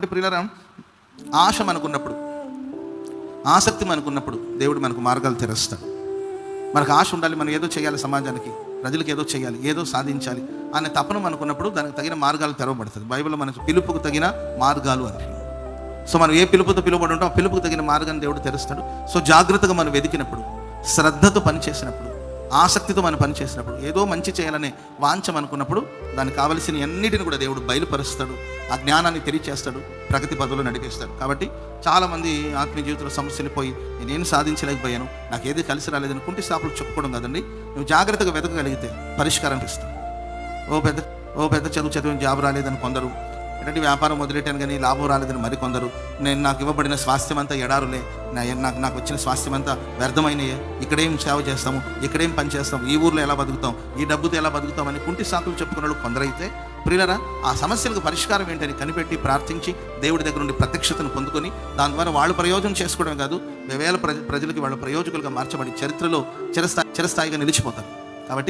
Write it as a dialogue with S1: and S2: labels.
S1: ప్రియులారా, ఆశ మనకున్నప్పుడు, ఆసక్తి మనకున్నప్పుడు దేవుడు మనకు మార్గాలు తెరుస్తాడు. మనకు ఆశ ఉండాలి, మనం ఏదో చేయాలి, సమాజానికి ప్రజలకు ఏదో చేయాలి, ఏదో సాధించాలి అనే తపన మనకున్నప్పుడు దానికి తగిన మార్గాలు తెరవబడుతుంది. బైబిల్లో మనకు పిలుపుకు తగిన మార్గాలు అని. సో మనం ఏ పిలుపుతో పిలువబడి ఉంటాం, ఆ పిలుపుకు తగిన మార్గాన్ని దేవుడు తెరుస్తాడు. సో జాగ్రత్తగా మనం వెతికినప్పుడు, శ్రద్ధతో పనిచేసినప్పుడు, ఆసక్తితో మనం పనిచేసినప్పుడు, ఏదో మంచి చేయాలనే వాంఛం అనుకున్నప్పుడు దానికి కావలసిన అన్నిటిని కూడా దేవుడు బయలుపరుస్తాడు. ఆ జ్ఞానాన్ని తెలియచేస్తాడు, ప్రగతి పదవులు నడిపిస్తాడు. కాబట్టి చాలామంది ఆత్మీయ జీవితంలో సమస్యలు పోయి నేనేం సాధించలేకపోయాను, నాకు ఏది కలిసి రాలేదని కుంటి సాపులు చెప్పుకోవడం కదండి. నువ్వు జాగ్రత్తగా వెతకగలిగితే పరిష్కారం ఇస్తావు. ఓ పెద్ద చదివిన జాబ్ రాలేదని కొందరు, ఎటువంటి వ్యాపారం మొదలెట్టాను కానీ లాభం రాలేదని మరికొందరు, నాకు ఇవ్వబడిన స్వాస్థ్యం అంతా ఎడారులే, నాకు వచ్చిన స్వాస్థ్యం అంతా వ్యర్థమైనయే, ఇక్కడేం సేవ చేస్తాము, ఇక్కడేం పని చేస్తాము, ఈ ఊర్లో ఎలా బతుకుతాం, ఈ డబ్బుతో ఎలా బతుకుతాం అని కుంటి సాకులు చెప్పుకున్నాడు కొందరైతే. ప్రియులరా, ఆ సమస్యలకు పరిష్కారం ఏంటని కనిపెట్టి ప్రార్థించి దేవుడి దగ్గర నుండి ప్రత్యక్షతను పొందుకొని దాని ద్వారా వాళ్ళు ప్రయోజనం చేసుకోవడమే కాదు, వేల ప్రజలకి వాళ్ళ ప్రయోజకులుగా మార్చబడి చరిత్రలో చిరస్థాయిగా నిలిచిపోతారు. కాబట్టి